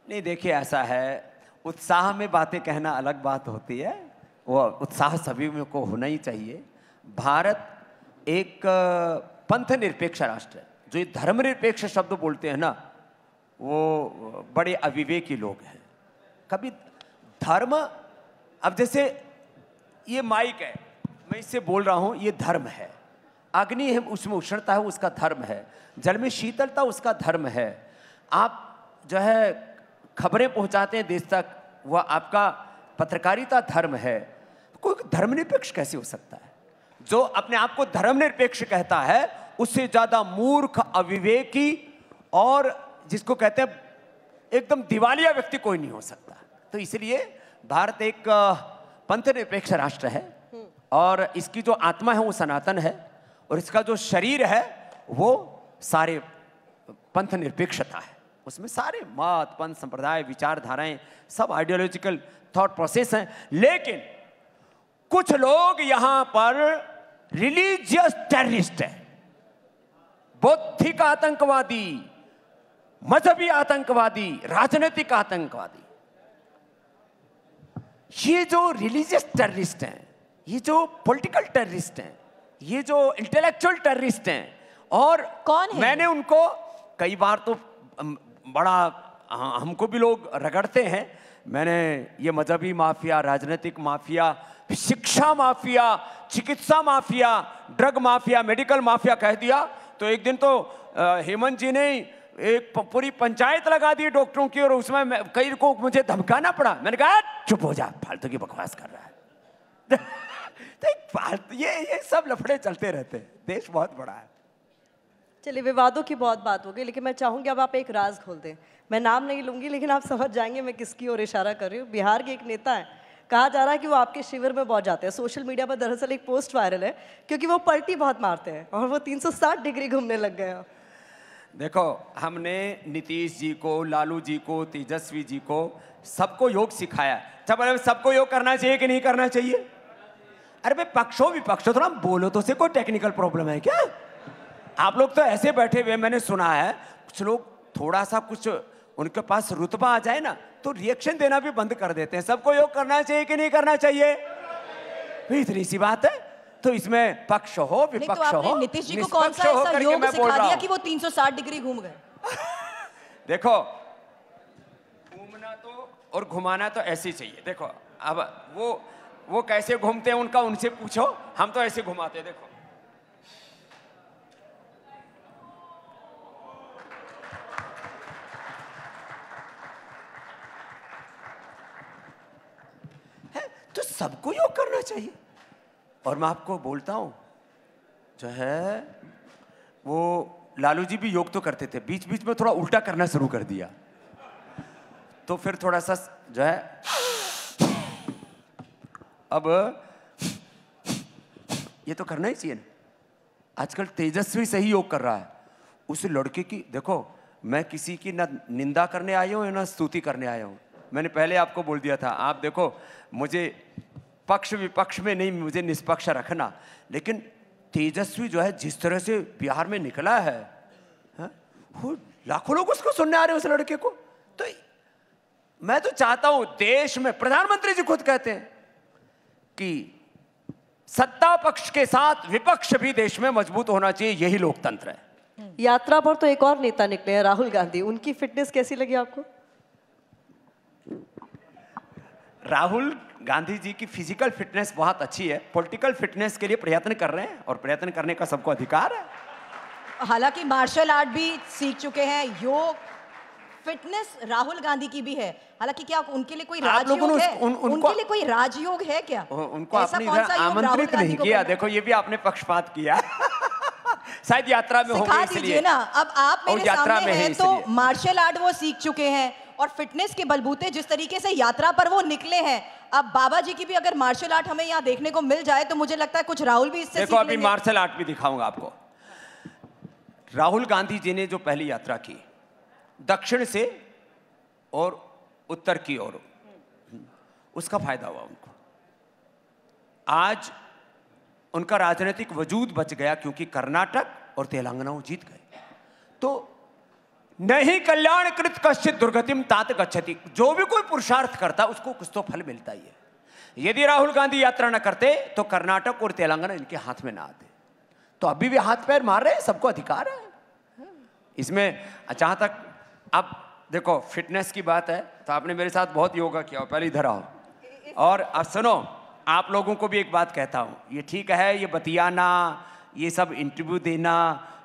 C: नहीं, देखिए ऐसा है, उत्साह में बातें कहना अलग बात होती है, वो उत्साह सभी में को होना ही चाहिए। भारत एक पंथ निरपेक्ष राष्ट्र है। जो ये धर्मनिरपेक्ष शब्द बोलते हैं ना, वो बड़े अविवेकी लोग हैं। कभी धर्म, अब जैसे ये माइक है, मैं इससे बोल रहा हूँ, ये धर्म है। अग्नि है, उसमें उष्णता है, उसका धर्म है। जल में शीतलता, उसका धर्म है। आप जो है खबरें पहुंचाते हैं देश तक, वह आपका पत्रकारिता धर्म है। कोई धर्मनिरपेक्ष कैसे हो सकता है? जो अपने आप को धर्मनिरपेक्ष कहता है, उससे ज्यादा मूर्ख, अविवेकी और जिसको कहते हैं एकदम दिवालिया व्यक्ति कोई नहीं हो सकता। तो इसलिए भारत एक पंथ निरपेक्ष राष्ट्र है, और इसकी जो आत्मा है वो सनातन है, और इसका जो शरीर है वो सारे पंथ निरपेक्षता है। उसमें सारे मत, पंथ, संप्रदाय, विचारधाराएं, सब आइडियोलॉजिकल थॉट प्रोसेस हैं। लेकिन कुछ लोग यहां पर रिलीजियस टेररिस्ट हैं, बौद्धिक आतंकवादी, मजहबी आतंकवादी, राजनीतिक आतंकवादी। ये जो रिलीजियस टेररिस्ट हैं, ये जो पॉलिटिकल टेररिस्ट हैं, ये जो इंटेलेक्चुअल टेररिस्ट हैं, और
A: कौन है?
C: मैंने उनको कई बार तो बड़ा, हमको भी लोग रगड़ते हैं, मैंने ये मजहबी माफिया, राजनीतिक माफिया, शिक्षा माफिया, चिकित्सा mafia, drug mafia, medical mafia कह दिया तो एक दिन तो हेमंत जी ने एक पूरी पंचायत लगा दी डॉक्टरों की, और उसमें कई को मुझे धमकाना पड़ा। मैंने कहा चुप हो जा, फालतू की बकवास कर रहा है। तो ये सब लफड़े चलते रहते हैं, देश बहुत बड़ा है।
B: चलिए, विवादों की बहुत बात हो गई, लेकिन मैं चाहूंगी अब आप एक राज खोल दें। मैं नाम नहीं लूंगी, लेकिन आप समझ जाएंगे मैं किसकी ओर इशारा कर रही हूँ। बिहार के एक नेता है, कहा जा रहा है कि वो आपके शिविर में बहुत जाते हैं। सोशल मीडिया पर दरअसल एक पोस्ट वायरल है, क्योंकि वो पलटी बहुत मारते हैं और वो 360 डिग्री घूमने लग गए हैं।
C: देखो, हमने नीतीश जी को, लालू जी को, तेजस्वी जी को, सबको योग सिखाया। जब सबको योग करना चाहिए कि नहीं करना चाहिए? अरे भाई, पक्षों विपक्षों थोड़ा बोलो तो से, कोई टेक्निकल प्रॉब्लम है क्या? आप लोग तो ऐसे बैठे हुए, मैंने सुना है कुछ लोग थोड़ा सा कुछ उनके पास रुतबा आ जाए ना तो रिएक्शन देना भी बंद कर देते हैं। सबको योग करना चाहिए कि नहीं करना चाहिए? इतनी सी बात है, तो इसमें पक्ष हो विपक्ष
A: तो
C: हो,
A: नीतीश जी को कौन सा ऐसा योग सिखा दिया कि वो 360 डिग्री घूम गए?
C: देखो, घूमना तो और घुमाना तो ऐसे ही चाहिए। देखो, अब वो कैसे घूमते हैं उनका उनसे पूछो, हम तो ऐसे घुमाते हैं। देखो, तो सबको योग करना चाहिए। और मैं आपको बोलता हूं, जो है वो लालू जी भी योग तो करते थे, बीच बीच में थोड़ा उल्टा करना शुरू कर दिया, तो फिर थोड़ा सा जो है, अब ये तो करना ही चाहिए ना। आजकल तेजस्वी सही योग कर रहा है। उस लड़के की देखो, मैं किसी की ना निंदा करने आया हूं ना स्तुति करने आया हूं। मैंने पहले आपको बोल दिया था, आप देखो मुझे पक्ष विपक्ष में नहीं, मुझे निष्पक्ष रखना। लेकिन तेजस्वी जो है जिस तरह से बिहार में निकला है, वो लाखों लोग उसको सुनने आ रहे हैं, उस लड़के को। तो मैं तो चाहता हूं देश में, प्रधानमंत्री जी खुद कहते हैं कि सत्ता पक्ष के साथ विपक्ष भी देश में मजबूत होना चाहिए, यही लोकतंत्र है।
B: यात्रा पर तो एक और नेता निकले हैं, राहुल गांधी। उनकी फिटनेस कैसी लगी आपको?
C: राहुल गांधी जी की फिजिकल फिटनेस बहुत अच्छी है। पॉलिटिकल फिटनेस के लिए प्रयत्न कर रहे हैं, और प्रयत्न करने का सबको अधिकार है।
A: हालांकि मार्शल आर्ट भी सीख चुके हैं, योग, फिटनेस राहुल गांधी की भी है। हालांकि क्या उनके लिए कोई राजयोग है? उनके लिए कोई राजयोग है क्या?
C: उनको आपने इधर आमंत्रित नहीं किया। देखो, ये भी आपने पक्षपात किया। शायद यात्रा में होंगे इसलिए।
A: दीजिए ना, अब आप मेरे सामने हैं तो मार्शल आर्ट वो सीख चुके हैं, और फिटनेस के बलबूते जिस तरीके से यात्रा पर वो निकले हैं, अब बाबा जी की भी अगर मार्शल आर्ट हमें यहाँ देखने को मिल जाए तो मुझे लगता है कुछ राहुल भी इससे
C: देखो, अभी मार्शल आर्ट भी दिखाऊंगा आपको। राहुल गांधी जी ने जो पहली यात्रा की दक्षिण से और उत्तर की ओर, उसका फायदा हुआ उनको। आज उनका राजनीतिक वजूद बच गया, क्योंकि कर्नाटक और तेलंगाना वो जीत गए। तो नहीं कल्याण कृत कश्चित दुर्गतिम तात गच्छति। जो भी कोई पुरुषार्थ करता उसको कुछ तो फल मिलता ही है। यदि राहुल गांधी यात्रा न करते तो कर्नाटक और तेलंगाना इनके हाथ में ना आते। तो अभी भी हाथ पैर मार रहे हैं, सबको अधिकार है इसमें। जहां तक अब देखो फिटनेस की बात है, तो आपने मेरे साथ बहुत योगा किया, पहले इधर आओ। और अब सुनो, आप लोगों को भी एक बात कहता हूं, ये ठीक है ये बतियाना, ये सब इंटरव्यू देना,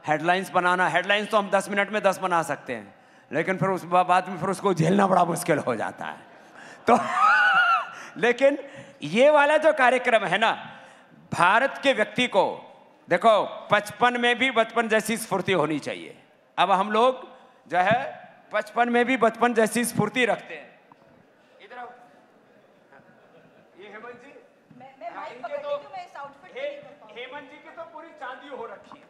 C: हेडलाइंस बनाना। हेडलाइंस तो हम 10 मिनट में 10 बना सकते हैं, लेकिन फिर उस बाद में फिर उसको झेलना बड़ा मुश्किल हो जाता है। तो लेकिन ये वाला जो कार्यक्रम है ना, भारत के व्यक्ति को देखो 55 में भी बचपन जैसी स्फूर्ति होनी चाहिए। अब हम लोग जो है 55 में भी बचपन जैसी स्फूर्ति रखते हैं। इधर आओ, ये हेमंत जी, हेमंत जी की तो पूरी चांदी हो रखी है।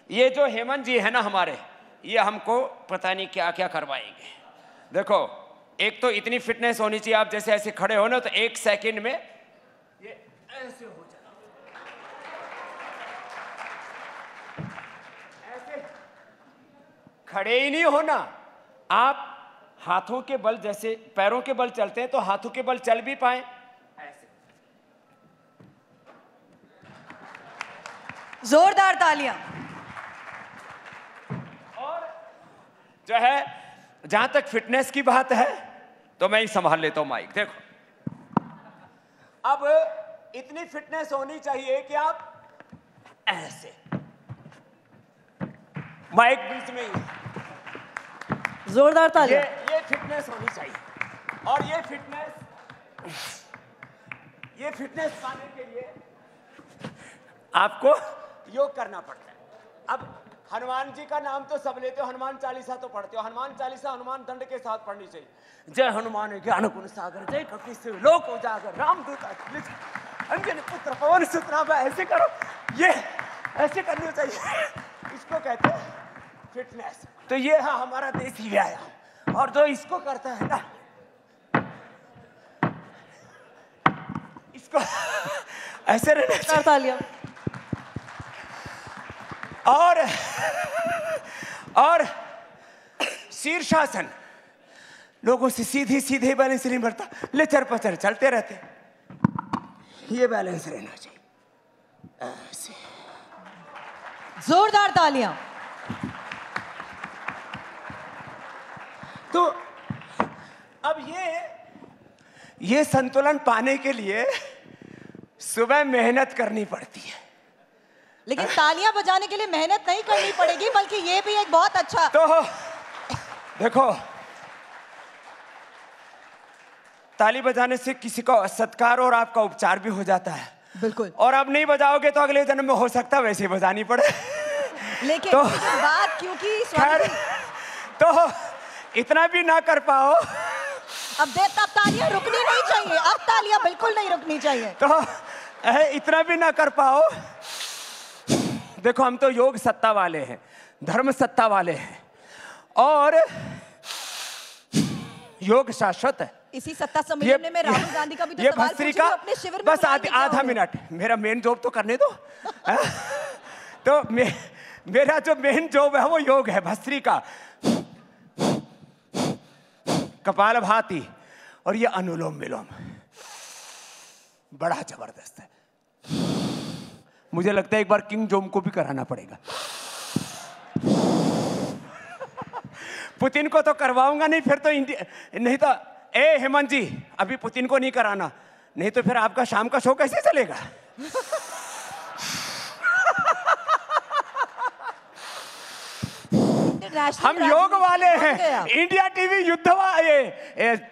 C: ये जो हेमंत जी है ना हमारे, ये हमको पता नहीं क्या क्या करवाएंगे। देखो, एक तो इतनी फिटनेस होनी चाहिए, आप जैसे ऐसे खड़े हो ना तो 1 सेकंड में ये ऐसे हो जाए, ऐसे खड़े ही नहीं होना। आप हाथों के बल, जैसे पैरों के बल चलते हैं तो हाथों के बल चल भी पाए ऐसे।
A: जोरदार तालियां।
C: और जो है, जहां तक फिटनेस की बात है, तो मैं ही संभाल लेता हूं माइक। देखो, अब इतनी फिटनेस होनी चाहिए कि आप ऐसे, माइक बीच में ही,
B: जोरदार तालियां।
C: ये फिटनेस होनी चाहिए। और ये फिटनेस पाने के लिए आपको योग करना पड़ता है। अब हनुमान जी का नाम तो सब लेते हो, हनुमान चालीसा तो पढ़ते हो। हनुमान चालीसा हनुमान दंड के साथ पढ़नी चाहिए। जय हनुमान ज्ञान गुण सागर, जय कपीस लोक उजागर, रामदूत अंजनी पुत्र पवन सुत नामा। ऐसे करो, ये ऐसे करनी चाहिए। इसको कहते हैं फिटनेस। तो ये है हमारा देसी व्यायाम। और जो इसको करता है ना, इसको ऐसे रहना।
B: तालियां।
C: और शीर्षासन, लोगों से सीधे बैलेंस नहीं बढ़ता, लेचर पचर चलते रहते। ये बैलेंस रहना चाहिए ऐसे।
A: जोरदार तालियां।
C: तो अब ये संतुलन पाने के लिए सुबह मेहनत करनी पड़ती है।
A: लेकिन तालियां बजाने के लिए मेहनत नहीं करनी पड़ेगी, बल्कि ये भी एक बहुत अच्छा।
C: तो देखो, ताली बजाने से किसी का सत्कार और आपका उपचार भी हो जाता है।
A: बिल्कुल।
C: और अब नहीं बजाओगे तो अगले जन्म में हो सकता है वैसे बजानी पड़े।
A: लेकिन
C: तो
A: बात क्योंकि
C: खैर, तो इतना भी ना कर पाओ।
A: अब तालियां रुकनी नहीं चाहिए, अब तालियां बिल्कुल नहीं रुकनी चाहिए।
C: तो इतना भी ना कर पाओ। देखो, हम तो योग सत्ता वाले हैं, धर्म सत्ता वाले हैं, और योग शाश्वत है।
A: इसी सत्ता सम्मेलन में राहुल गांधी का भी तो
C: ये
A: सवाल
C: भस्त्री
A: पूछिए,
C: का
A: अपने शिविर में
C: बस
A: बुलाएंगे क्या
C: आधा
A: उन्हें?
C: मिनट, मेरा मेन जॉब तो करने दो। तो मेरा जो मेन जॉब है वो योग है, भस्त्री का कपालभाति और ये अनुलोम विलोम बड़ा जबरदस्त है। मुझे लगता है एक बार किंग जोम को भी कराना पड़ेगा। पुतिन को तो करवाऊंगा नहीं, फिर तो इंडिया नहीं तो हेमंत जी, अभी पुतिन को नहीं कराना, नहीं तो फिर आपका शाम का शो कैसे चलेगा? हम योग वाले हैं। इंडिया टीवी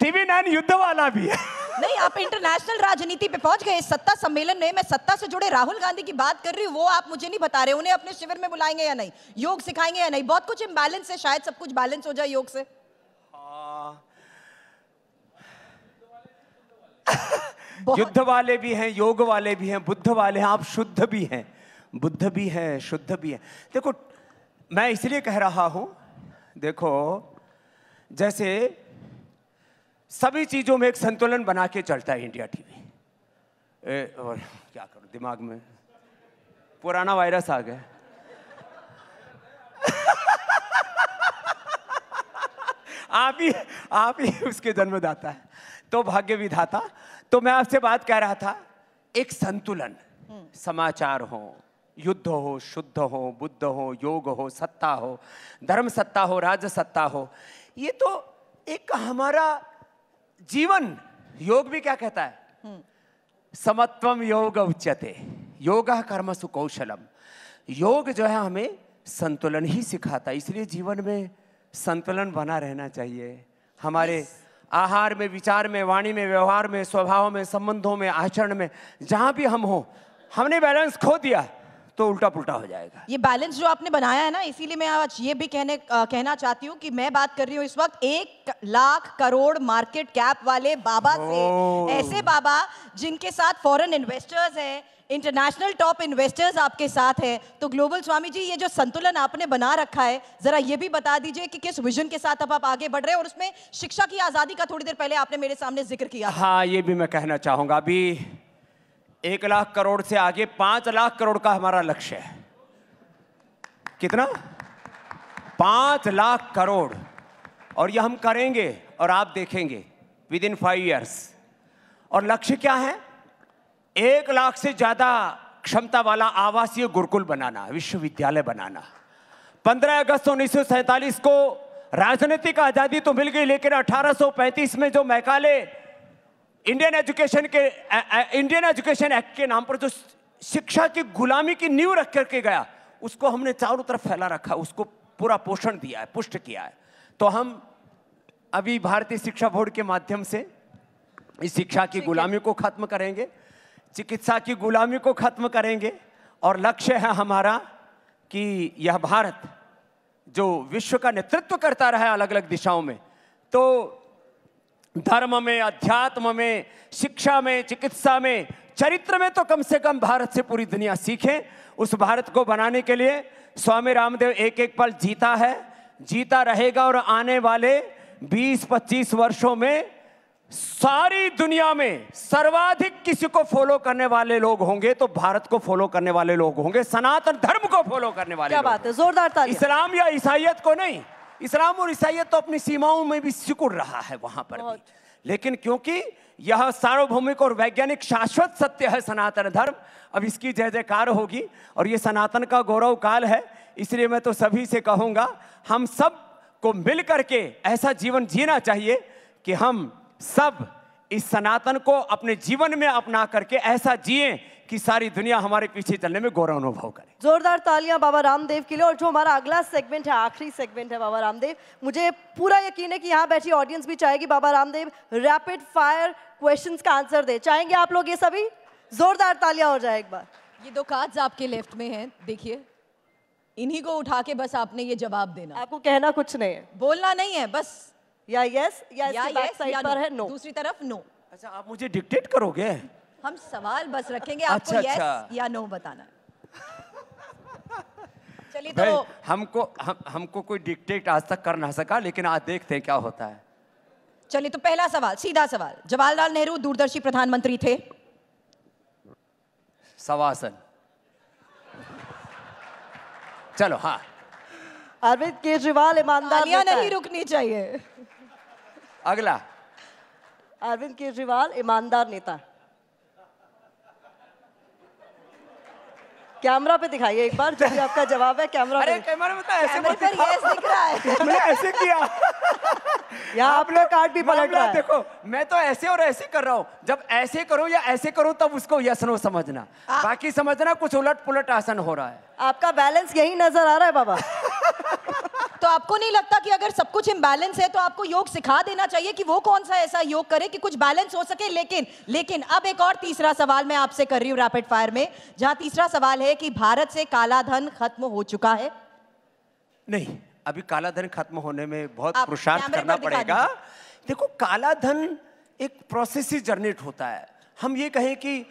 C: टीवी 9 युद्ध वाला भी है।
A: नहीं, आप इंटरनेशनल राजनीति पे पहुंच गए। सत्ता सम्मेलन में मैं सत्ता से जुड़े राहुल गांधी की बात कर रही हूँ, वो आप मुझे नहीं बता रहे। उन्हें अपने शिविर में बुलाएंगे या नहीं, योग सिखाएंगे या नहीं? बहुत कुछ इम्बैलेंस है, शायद सब कुछ बैलेंस हो जाए योग से।
C: युद्ध वाले भी हैं, योग वाले भी हैं, बुद्ध वाले हैं, आप शुद्ध भी हैं, बुद्ध भी हैं, शुद्ध भी हैं। देखो, मैं इसलिए कह रहा हूं, देखो जैसे सभी चीजों में एक संतुलन बना के चलता है इंडिया टीवी। और क्या करूं, दिमाग में पुराना वायरस आ गया। आप ही उसके जन्मदाता है, तो भाग्य विधाता। तो मैं आपसे बात कह रहा था, एक संतुलन, समाचार हो, युद्ध हो, शुद्ध हो, बुद्ध हो, योग हो, सत्ता हो, धर्म सत्ता हो, राज सत्ता हो, ये तो एक हमारा जीवन। योग भी क्या कहता है? समत्वम योग उच्यते, योगः कर्मसु कौशलम। योग जो है हमें संतुलन ही सिखाता है, इसलिए जीवन में संतुलन बना रहना चाहिए। हमारे आहार में, विचार में, वाणी में, व्यवहार में, स्वभाव में, संबंधों में, आचरण में, जहां भी हम हो, हमने बैलेंस खो दिया तो उल्टा पुल्टा हो जाएगा।
A: ये बैलेंस जो आपने बनाया है ना, इसीलिए मैं आज ये भी कहना चाहती हूँ कि मैं बात कर रही हूँ इस वक्त 1 लाख करोड़ मार्केट कैप वाले बाबा से। ऐसे बाबा जिनके साथ फॉरेन इन्वेस्टर्स हैं, इंटरनेशनल टॉप इन्वेस्टर्स आपके साथ हैं। तो ग्लोबल स्वामी जी, ये जो संतुलन आपने बना रखा है, जरा ये भी बता दीजिए कि किस विजन के साथ अब आप आगे बढ़ रहे हैं, और उसमें शिक्षा की आजादी का थोड़ी देर पहले आपने मेरे सामने जिक्र किया।
C: हाँ, ये भी मैं कहना चाहूंगा। अभी 1 लाख करोड़ से आगे 5 लाख करोड़ का हमारा लक्ष्य है। कितना? 5 लाख करोड़। और ये हम करेंगे और आप देखेंगे विद इन 5 years। और लक्ष्य क्या है? 1 लाख से ज्यादा क्षमता वाला आवासीय गुरुकुल बनाना, विश्वविद्यालय बनाना। 15 अगस्त 1947 को राजनीतिक आजादी तो मिल गई, लेकिन 1835 में जो मैकाले इंडियन एजुकेशन एक्ट के नाम पर जो शिक्षा की गुलामी की नींव रख करके गया, उसको हमने चारों तरफ फैला रखा, उसको पूरा पोषण दिया है, पुष्ट किया है। तो हम अभी भारतीय शिक्षा बोर्ड के माध्यम से इस शिक्षा की गुलामी को खत्म करेंगे, चिकित्सा की गुलामी को खत्म करेंगे, और लक्ष्य है हमारा कि यह भारत जो विश्व का नेतृत्व करता रहा है अलग अलग दिशाओं में, तो धर्म में, अध्यात्म में, शिक्षा में, चिकित्सा में, चरित्र में तो कम से कम भारत से पूरी दुनिया सीखे। उस भारत को बनाने के लिए स्वामी रामदेव एक एक पल जीता है, जीता रहेगा, और आने वाले 20-25 वर्षों में सारी दुनिया में सर्वाधिक किसी को फॉलो करने वाले लोग होंगे तो भारत को फॉलो करने वाले लोग होंगे, सनातन धर्म को फॉलो करने वाले।
B: क्या बात है, जोरदार तालियां।
C: इस्लाम या ईसाइयत को नहीं, इस्लाम और ईसाइयत तो अपनी सीमाओं में भी सिकुड़ रहा है वहां पर भी, लेकिन क्योंकि यह सार्वभौमिक और वैज्ञानिक शाश्वत सत्य है सनातन धर्म, अब इसकी जय जयकार होगी, और ये सनातन का गौरव काल है। इसलिए मैं तो सभी से कहूंगा, हम सब को मिल करके ऐसा जीवन जीना चाहिए कि हम सब इस सनातन को अपने जीवन में अपना करके ऐसा जिएं कि सारी दुनिया हमारे पीछे चलने में गौरव अनुभव करे।
B: जोरदार तालियां बाबा रामदेव के लिए। और जो हमारा अगला सेगमेंट है, आखिरी सेगमेंट है बाबा रामदेव, मुझे पूरा यकीन है कि यहाँ बैठी ऑडियंस भी चाहेगी Baba Ramdev rapid fire questions का आंसर दे। चाहेंगे आप लोग ये सभी? जोरदार तालियां हो जाए एक बार।
A: ये दो कार्ड्स आपके लेफ्ट में हैं, देखिए, इन्हीं को उठा के बस आपने ये जवाब देना।
B: आपको कहना कुछ नहीं है,
A: बोलना नहीं है, बस
B: या यस या
A: या
B: इसके बैक
A: yes
B: साइड
A: या
B: पर
A: no।
B: है नो।
A: दूसरी तरफ नो।
C: अच्छा, आप मुझे डिक्टेट करोगे?
A: हम सवाल बस रखेंगे, आपको
C: अच्छा,
A: यस या नो बताना है। चलिए
C: भाई,
A: तो
C: हमको कोई डिक्टेट आज तक कर ना सका, लेकिन आज देखते हैं क्या होता है।
A: चलिए तो पहला सवाल, सीधा सवाल। जवाहरलाल नेहरू दूरदर्शी प्रधानमंत्री थे?
C: सवासन। चलो हाँ।
B: अरविंद केजरीवाल ईमानदार
A: तालियां
B: नेता
A: नहीं
B: है।
A: रुकनी चाहिए।
C: अगला।
B: अरविंद केजरीवाल ईमानदार नेता। कैमरा पे दिखाइए एक बार जो भी आपका जवाब है, कैमरा
C: अरे
B: पे।
C: कैमरा में तो ऐसे
A: कैमरे
C: मत
A: पर
C: दिखाओ।
A: यस दिख रहा है।
C: मैंने ऐसे किया।
B: यहाँ आपका कार्ड भी पलट
C: मामला
B: रहा है।
C: देखो, मैं तो ऐसे और ऐसे कर रहा हूँ, जब ऐसे करो या ऐसे करो तब उसको यस नो समझना, बाकी समझना कुछ उलट पुलट आसन हो रहा है।
B: आपका बैलेंस यही नजर आ रहा है बाबा।
A: तो आपको नहीं लगता कि अगर सब कुछ इम्बैलेंस है तो आपको योग सिखा देना चाहिए कि वो कौन सा ऐसा योग करे कि कुछ बैलेंस हो सके? लेकिन अब एक और तीसरा सवाल मैं आपसे कर रही हूँ रैपिड फायर में, जहां तीसरा सवाल है कि भारत से काला धन खत्म हो चुका है?
C: नहीं, अभी काला धन खत्म होने में बहुत
A: आप
C: पुरुषार्थ
A: कैमरे
C: करना
A: पर दिखा
C: पड़ेगा। देखो, काला धन एक प्रोसेस से जनरेट होता है। हम ये कहें कि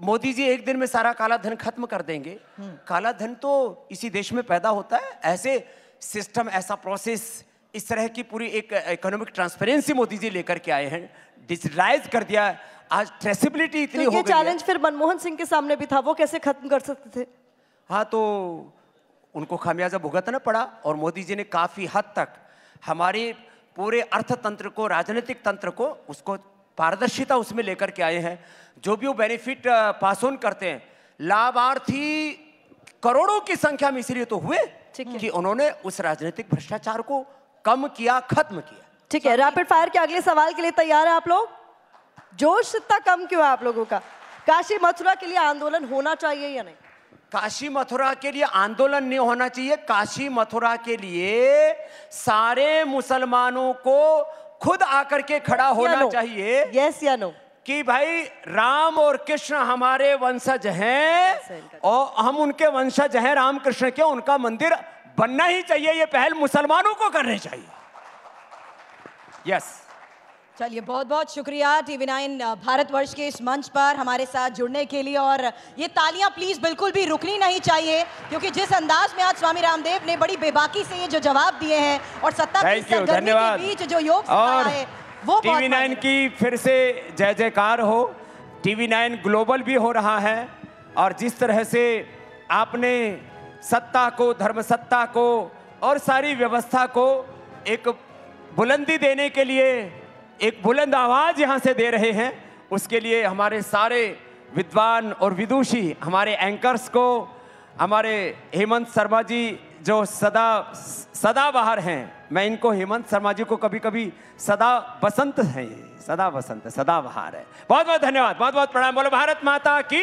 C: मोदी जी एक दिन में सारा काला धन खत्म कर देंगे, काला धन तो इसी देश में पैदा होता है। ऐसे सिस्टम, ऐसा प्रोसेस, इस तरह की पूरी एक इकोनॉमिक ट्रांसपेरेंसी मोदी जी लेकर के आए हैं, डिजिटलाइज कर दिया। आज ट्रेसेबिलिटी इतनी
B: तो
C: हो
B: ये
C: गई है।
B: चैलेंज फिर मनमोहन सिंह के सामने भी था, वो कैसे खत्म कर सकते थे?
C: हाँ, तो उनको खामियाजा भुगतना पड़ा, और मोदी जी ने काफी हद तक हमारे पूरे अर्थतंत्र को, राजनीतिक तंत्र को, उसको पारदर्शिता उसमें लेकर के आए हैं। जो भी वो बेनिफिट पास ऑन करते हैं, लाभार्थी करोड़ों की संख्या में इसलिए तो हुए कि उन्होंने उस राजनीतिक भ्रष्टाचार को कम किया, खत्म किया।
B: ठीक है, रैपिड फायर के अगले सवाल के लिए तैयार है आप लोग? जोश इतना कम क्यों है आप लोगों का? काशी मथुरा के लिए आंदोलन होना चाहिए या नहीं?
C: काशी मथुरा के लिए आंदोलन नहीं होना चाहिए। काशी मथुरा के लिए सारे मुसलमानों को खुद आकर के खड़ा होना चाहिए।
B: यस या नो?
C: कि भाई, राम और कृष्ण हमारे वंशज हैं और हम उनके वंशज हैं, राम कृष्ण के, उनका मंदिर बनना ही चाहिए। ये पहल मुसलमानों को करनी चाहिए। यस।
A: चलिए, बहुत बहुत शुक्रिया TV9 भारतवर्ष के इस मंच पर हमारे साथ जुड़ने के लिए। और ये तालियां प्लीज बिल्कुल भी रुकनी नहीं चाहिए, क्योंकि जिस अंदाज में आज स्वामी रामदेव ने बड़ी बेबाकी से ये जो जवाब दिए हैं और सत्ता की सरगर्मी के बीच जो योग सिखाया है, वो
C: TV9 की फिर से जय जयकार हो। TV9 ग्लोबल भी हो रहा है, और जिस तरह से आपने सत्ता को, धर्म सत्ता को और सारी व्यवस्था को एक बुलंदी देने के लिए एक बुलंद आवाज यहां से दे रहे हैं, उसके लिए हमारे सारे विद्वान और विदुषी, हमारे एंकर्स को, हमारे हेमंत शर्मा जी जो सदा बहार हैं, मैं इनको हेमंत शर्मा जी को कभी कभी सदा बसंत है, सदा बसंत, सदा बहार है। बहुत बहुत धन्यवाद, बहुत बहुत प्रणाम। बोलो भारत माता की।